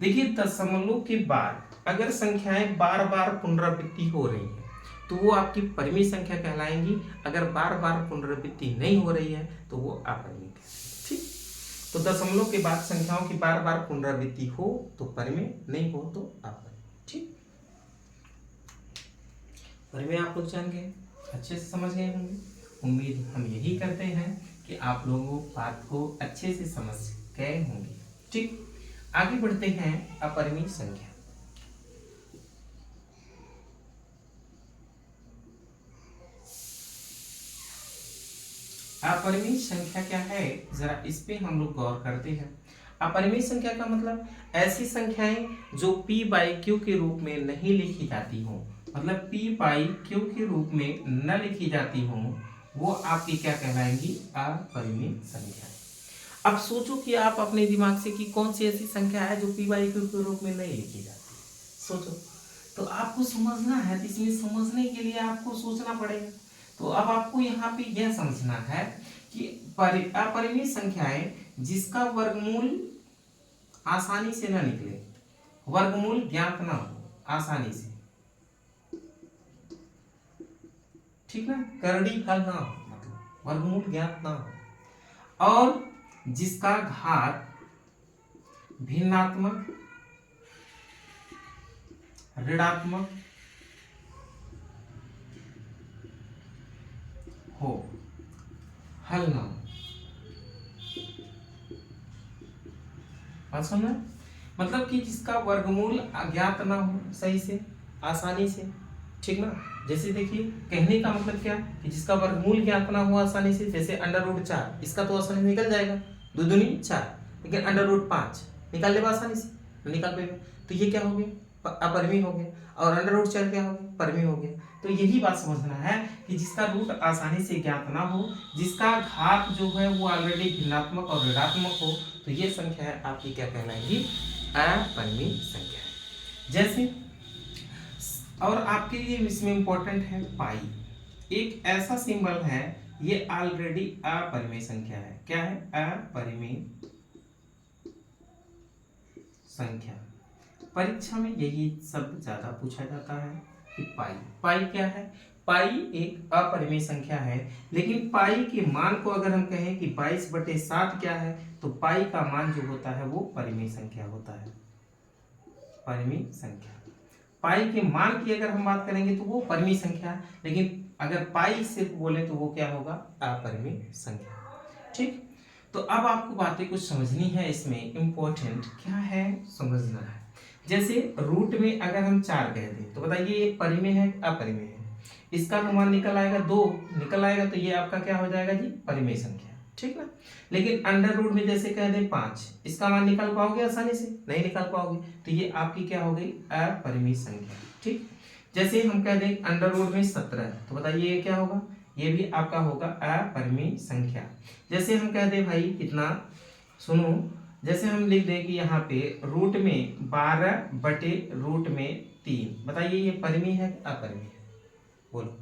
देखिए दशमलव के बाद अगर संख्याएं बार बार पुनरावृत्ति हो रही है तो वो आपकी परिमेय संख्या कहलाएंगी। अगर बार बार पुनरावृत्ति नहीं हो रही है तो वो अपरिमेय। ठीक। तो दशमलव के बाद संख्याओं की बार बार पुनरावृत्ति हो तो परिमेय, नहीं हो तो अपरिमेय। ठीक। परिमेय आप लोग जान गए, अच्छे से समझ गए होंगे। उम्मीद हम यही करते हैं कि आप लोगों बात को अच्छे से समझ गए होंगे। ठीक। आगे बढ़ते हैं अपरिमेय संख्या। अपरिमेय संख्या क्या है, जरा इस पे हम लोग गौर करते हैं। अपरिमेय संख्या का मतलब ऐसी संख्याएं जो p बाई q के रूप में नहीं लिखी जाती हो, मतलब p बाई q के रूप में न लिखी जाती हो, वो आपकी क्या कहलाएंगी? अपरिमेय संख्या। अब सोचो कि आप अपने दिमाग से कि कौन सी ऐसी संख्या है जो p बाई q के रूप में नहीं लिखी जाती। सोचो, तो आपको समझना है, इसमें समझने के लिए आपको सोचना पड़ेगा। तो अब आपको यहाँ पे यह समझना है कि अपरिमेय संख्याएं जिसका वर्गमूल आसानी से ना निकले, वर्गमूल ज्ञात ना हो आसानी से, ठीक ना, करड़ी हल ना हो, मतलब वर्गमूल ज्ञात ना हो, और जिसका घात भिन्नात्मक, ऋणात्मक हो, हल ना हो। समझ, मतलब कि जिसका वर्गमूल अज्ञात ना हो सही से, आसानी से। ठीक ना। जैसे देखिए कहने का मतलब क्या कि जिसका वर्गमूल ज्ञात ना हो आसानी से, जैसे √4 इसका तो आसानी से निकल जाएगा, 2 दूनी 4, लेकिन √5 निकाल लेगा आसानी से, निकाल पाएगा, तो ये क्या हो गया? अपरिमेय हो गया। और √4 क्या हो गया? परिमेय हो गया। तो यही बात समझना है कि जिसका रूट आसानी से ज्ञात ना हो, जिसका घात जो है वो ऑलरेडी भिन्नात्मक और ऋणात्मक हो, तो ये संख्या है आपकी क्या कहलाएगी? अपरिमेय संख्या। जैसे और आपके लिए इसमें इंपॉर्टेंट है पाई, एक ऐसा सिंबल है, ये ऑलरेडी अपरिमेय संख्या है। क्या है? अपरिमेय संख्या। परीक्षा में यही शब्द ज्यादा पूछा जाता है कि पाई। पाई क्या है? पाई एक अपरिमेय संख्या है, लेकिन पाई के मान को अगर हम कहें कि 22/7 क्या है, तो पाई का मान जो होता है वो परिमेय संख्या होता है। परिमेय संख्या। पाई के मान की अगर हम बात करेंगे तो वो परिमेय संख्या, लेकिन अगर पाई सिर्फ बोले तो वो क्या होगा? अपरिमेय संख्या। ठीक। तो अब आपको बातें कुछ समझनी है, इसमें इंपॉर्टेंट क्या है समझना है। जैसे रूट में अगर हम 4 कह दें तो बताइए ये परिमेय है अपरिमेय है? इसका तो मान निकल आएगा 2 निकल आएगा, तो ये आपका क्या हो जाएगा जी? परिमेय संख्या। ठीक ना। लेकिन अंडर रूट में जैसे कह दें 5, इसका मान निकाल पाओगे आसानी से? नहीं निकाल पाओगे, तो ये आपकी क्या हो गई? अपरिमेय संख्या। ठीक। जैसे हम कह दें अंडर रूट में 17, तो बताइए ये क्या होगा? ये भी आपका होगा अपरिमेय संख्या। जैसे हम कह दें भाई कितना, सुनो, जैसे हम लिख दें कि यहाँ पे रूट में 12/√3, बताइए ये परिमेय है कि अपरिमेय है, बोलो।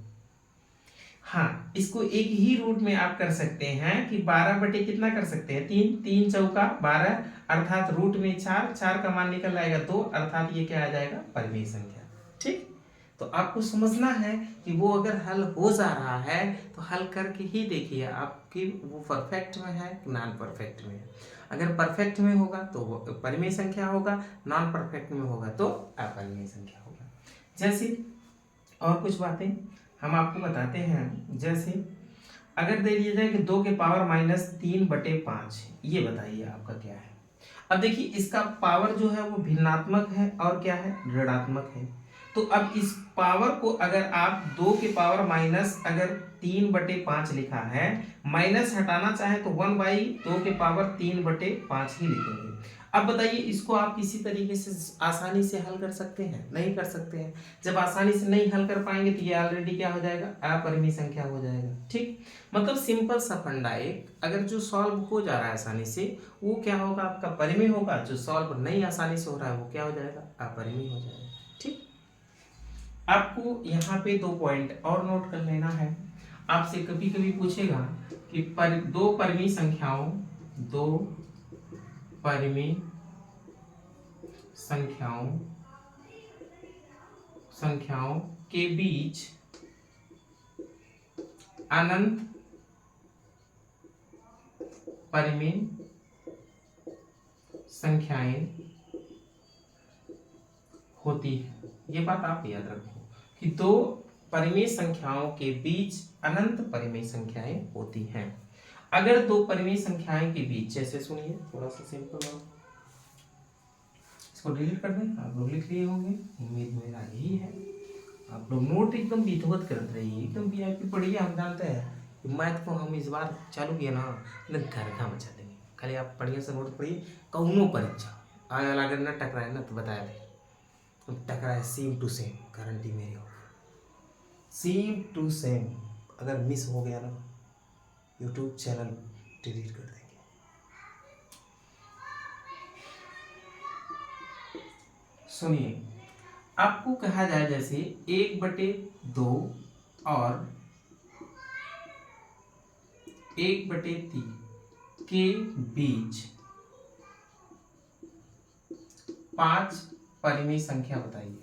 हाँ, इसको एक ही रूट में आप कर सकते हैं कि 12 बटे कितना कर सकते हैं, 3, 3 चौका 12, अर्थात रूट में 4, 4 का मान निकल आएगा 2, अर्थात ये क्या आ जाएगा, परिमेय संख्या। ठीक, तो आपको समझना है कि वो अगर हल हो जा रहा है तो हल करके ही देखिए आपकी वो परफेक्ट में है कि नॉन परफेक्ट में है। अगर परफेक्ट में होगा तो वो परिमेय संख्या होगा, नॉन परफेक्ट में होगा तो अपरिमेय संख्या होगा। जैसे और कुछ बातें हम आपको बताते हैं, जैसे अगर दे दिया जाए कि 2 के पावर -3/5, ये बताइए आपका क्या है। अब देखिए इसका पावर जो है वो भिन्नात्मक है और क्या है, ऋणात्मक है। तो अब इस पावर को अगर आप 2 के पावर माइनस अगर 3/5 लिखा है, माइनस हटाना चाहे तो 1/2 के पावर 3/5 ही लिखेंगे। अब बताइए इसको आप किसी तरीके से आसानी से हल कर सकते हैं, नहीं कर सकते हैं। जब आसानी से नहीं हल कर पाएंगे तो ये ऑलरेडी क्या हो जाएगा, अपरिमेय संख्या हो जाएगा। ठीक, मतलब सिंपल सा फंडा एक, अगर जो सॉल्व हो जा रहा है आसानी से वो क्या होगा, आपका परिमेय होगा, जो सॉल्व नहीं आसानी से हो रहा है वो क्या हो जाएगा, अपरिमेय हो जाएगा। ठीक, आपको यहाँ पे 2 पॉइंट और नोट कर लेना है। आपसे कभी कभी पूछेगा कि दो परिमेय संख्याओं के बीच अनंत परिमेय संख्याएं होती है। ये बात आप याद रखो कि दो परिमेय संख्याओं के बीच अनंत परिमेय संख्याएं होती हैं। अगर दो परिमेय संख्याएं के बीच, जैसे सुनिए थोड़ा सा सिंपल हो, इसको डिलीट कर दें, आप लोग लिख लिए होंगे, उम्मीद मेरा यही है। आप लोग नोट एकदम विधिवत करते रहिए, एकदम वीआईपी पढ़िए। हम जानते हैं कि मैथ को हम इस बार चालू किया ना, घर का मचा देंगे। खाली आप बढ़िया से नोट पढ़िए, कौनो परीक्षा आगे अगर न टकराए ना तो बताया दे, टकराए सेम टू सेम, गारंटी मेरी हो, सेम टू सेम। अगर मिस हो गया ना, यूट्यूब चैनल डिलीट कर देंगे। सुनिए, आपको कहा जाए जैसे 1/2 और 1/3 के बीच 5 परिमेय संख्या बताइए।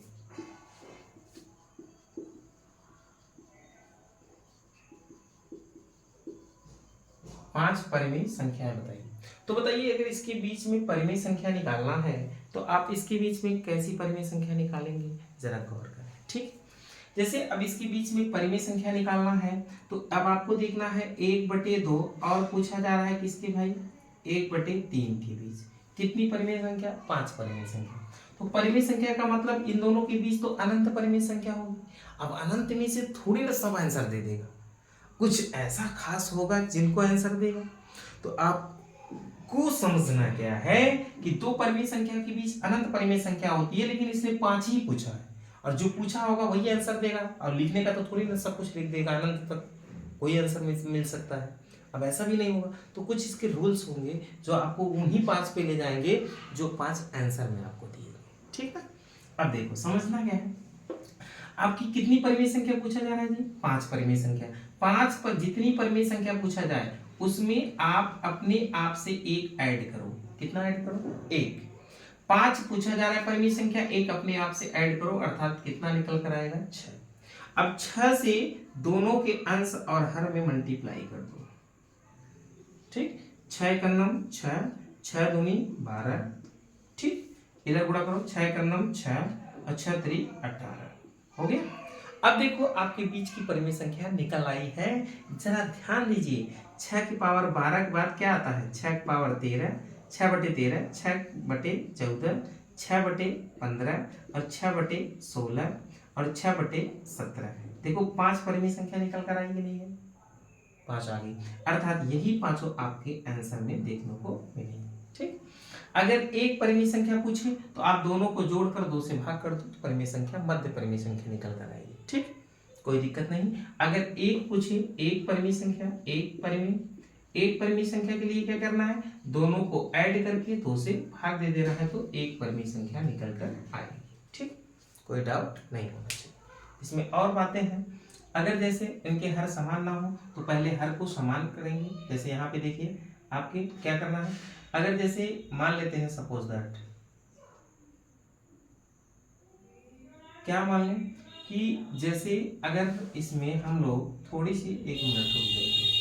5 परिमेय संख्याएं बताइए। तो बताइए अगर इसके बीच में परिमेय संख्या निकालना है तो आप इसके बीच में कैसी परिमेय संख्या निकालेंगे, जरा गौर करें। ठीक, जैसे अब इसके बीच में परिमेय संख्या निकालना है तो अब आपको देखना है 1/2 और पूछा जा रहा है किसके भाई, 1/3 के बीच कितनी परिमेय संख्या, 5 परिमेय संख्या। तो परिमेय संख्या का मतलब इन दोनों के बीच तो अनंत परिमेय संख्या होगी। अब अनंत में से थोड़ी ना सब आंसर दे देगा, कुछ ऐसा खास होगा जिनको आंसर देगा। तो आपको समझना क्या है कि दो परिमेय संख्या के बीच अनंत परिमेय संख्या होती है, लेकिन इसने 5 ही पूछा है और जो पूछा होगा वही आंसर देगा। और लिखने का तो थोड़ी ना सब कुछ लिख देगा, अनंत तक कोई आंसर मिल सकता है। अब ऐसा भी नहीं होगा, तो कुछ इसके रूल्स होंगे जो आपको उन्हीं 5 पे ले जाएंगे जो 5 आंसर में आपको दिए गए। ठीक है, अब देखो समझना क्या है, आपकी कितनी परिमेय संख्या पूछा जा रहा है जी, 5 परिमेय संख्या। 5 पर जितनी परिमेय संख्या पूछा जाए उसमें आप अपने आप से एक ऐड करो। कितना ऐड करो, 1। 5 पूछा जा रहा है परिमेय संख्या, 1 अपने आप से ऐड करो, अर्थात कितना निकल कर आएगा, 6। अब 6 से दोनों के अंश और हर में मल्टीप्लाई कर दो। ठीक, 6 का नम 6, 6 दूनी 12। ठीक, इधर गुणा करो, 6 का नम 6 और 6 3 18 हो गया। अब देखो आपके बीच की परिमेय संख्या निकल आई है, जरा ध्यान दीजिए। 6 की पावर 12 के बाद क्या आता है, 6 की पावर 13, 6/13, 6/14, 6/15 और 6/16 और 6/17। देखो 5 परिमेय संख्या निकल कर आई कि नहीं है, 5 आ गई, अर्थात यही पांचों आपके आंसर में देखने को मिलेंगे। ठीक, अगर एक परिमेय संख्या पूछे तो आप दोनों को जोड़कर 2 से भाग कर दो तो परिमेय संख्या मध्य परिमेय संख्या निकल कर आएगी। ठीक, कोई दिक्कत नहीं। अगर एक पूछे एक परिमेय संख्या, एक परिमेय संख्या के लिए क्या करना है, दोनों को ऐड करके 2 से भाग दे देना है, तो एक परिमेय संख्या निकल कर आएगी। ठीक, कोई डाउट नहीं होना चाहिए इसमें। और बातें हैं, अगर जैसे इनके हर समान ना हो तो पहले हर को समान करेंगे। जैसे यहाँ पे देखिए आपके क्या करना है, अगर जैसे मान लेते हैं सपोज दैट, क्या मान लें कि जैसे अगर इसमें हम लोग थोड़ी सी 1 मिनट रुक जाएंगे,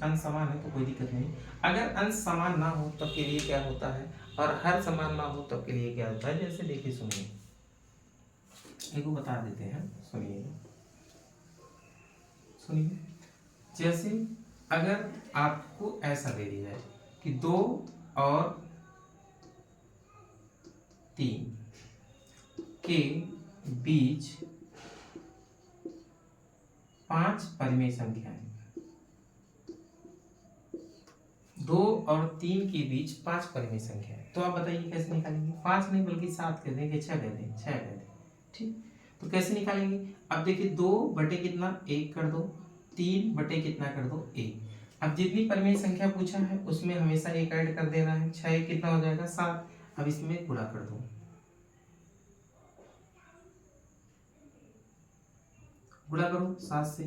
अंश समान है तो कोई दिक्कत नहीं। अगर अंश समान ना हो तब के लिए क्या होता है, और हर समान ना हो तब के लिए क्या होता है, जैसे देखिए सुनिए, एक को बता देते हैं, सुनिए सुनिए। जैसे अगर आपको ऐसा दे दिया जाए कि 2 और 3 के बीच 5 परिमेय संख्याएं, 2 और 3 के बीच 5 परिमेय संख्या है, तो आप बताइए कैसे निकालेंगे। 5 नहीं बल्कि 7 कह देंगे, 6 कह देंगे, 6 कह देंगे। ठीक, तो कैसे निकालेंगे, अब देखिए 2 बटे कितना 1 कर दो, 3 बटे कितना कर दो 1। अब जितनी परिमेय संख्या पूछा है उसमें हमेशा 1 ऐड कर देना है, 6 कितना हो जाएगा 7। अब इसमें गुणा कर दो, गुणा करो 7 से,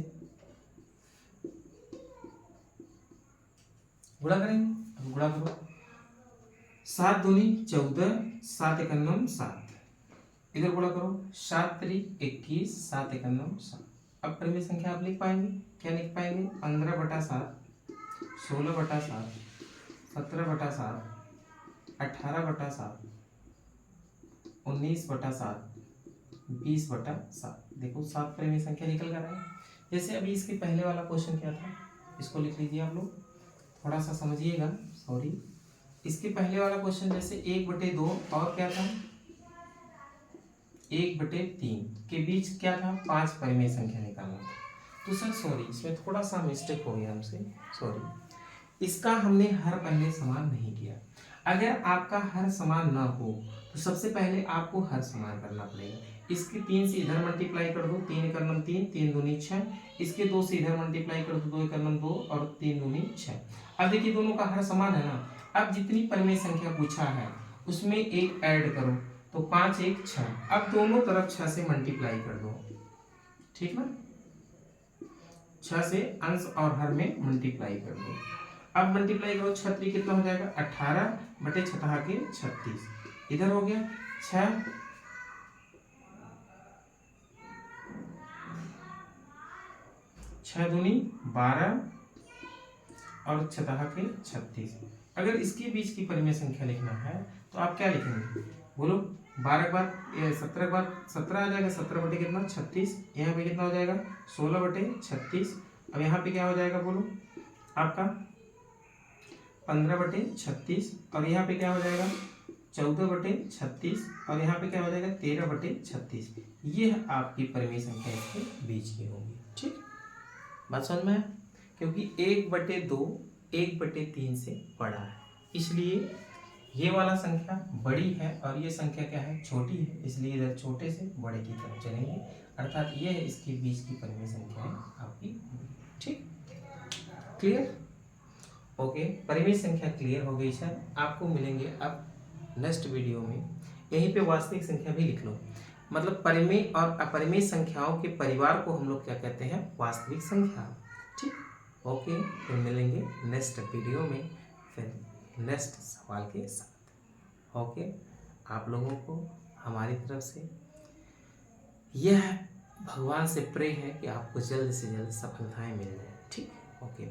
गुणा करेंगे, अब गुणा करो, 7 दूनी 14, 7 एकम 7, इधर गुणा करो, 7 त्रिक 21, 7 एकम 7। अब परिमेय संख्या आप लिख पाएंगे, क्या लिख पाएंगे, 15/7, 16/7, 17/7, 18/7, 19/7, 20/7। देखो 7 परिमेय संख्या निकल कर आए। जैसे अभी इसके पहले वाला क्वेश्चन क्या था, इसको लिख लीजिए आप लोग, थोड़ा सा समझिएगा, सॉरी। इसके पहले वाला क्वेश्चन जैसे 1/2 और क्या था 1/3 के बीच क्या था 5 परिमेय संख्या निकालना था। तो सर सॉरी, इसमें थोड़ा सा मिस्टेक हो गया हमसे, सॉरी। इसका हमने हर पहले समान नहीं किया। अगर आपका हर समान ना हो तो सबसे पहले आपको हर समान करना पड़ेगा। इसके 3 से इधर मल्टीप्लाई कर दो, 3 एकम 3, 3 दूनी 6। इसके 2 से इधर मल्टीप्लाई कर दो, 2 एकम 2 और 3 दूनी 6। अब देखिए दोनों का हर समान है ना। अब जितनी परिमेय संख्या पूछा है उसमें 1 ऐड करो, तो 5 1 6। अब दोनों तरफ 6 से मल्टीप्लाई कर दो, ठीक ना, 6 से अंश और हर में मल्टीप्लाई कर दो। अब मल्टीप्लाई करो, 6 3 कितना हो जाएगा 18 बटे 6 के 36, इधर हो गया 6 6 दूनी 12 और 6 के 36। अगर इसके बीच की परिमेय संख्या लिखना है तो आप क्या लिखेंगे, बोलो। 12 के बाद 17 के बाद 17 आ जाएगा, 17 बटे कितना 36, यहाँ पे कितना हो जाएगा 16 बटे 36। अब यहाँ पे क्या हो जाएगा बोलो आपका 15 बटे 36, और यहाँ पे क्या हो जाएगा 14 बटे 36, और यहाँ पे क्या हो जाएगा 13 बटे 36। ये आपकी परिमेय संख्या इसके बीच की होगी। ठीक, बात समझ में है, क्योंकि 1/2 1/3 से बड़ा है, इसलिए ये वाला संख्या बड़ी है और ये संख्या क्या है छोटी है, इसलिए इधर छोटे से बड़े की तरफ चलेंगे, अर्थात ये है इसके बीच की परिमेय संख्या है आपकी। ठीक, क्लियर, ओके। परिमेय संख्या क्लियर हो गई सर। आपको मिलेंगे अब नेक्स्ट वीडियो में, यहीं पे वास्तविक संख्या भी लिख लो, मतलब परिमेय और अपरिमेय संख्याओं के परिवार को हम लोग क्या कहते हैं, वास्तविक संख्या। ठीक, ओके, फिर मिलेंगे नेक्स्ट वीडियो में, फिर नेक्स्ट सवाल के साथ। ओके, आप लोगों को हमारी तरफ से यह भगवान से प्रे है कि आपको जल्द से जल्द सफलताएं मिल जाए। ठीक, ओके।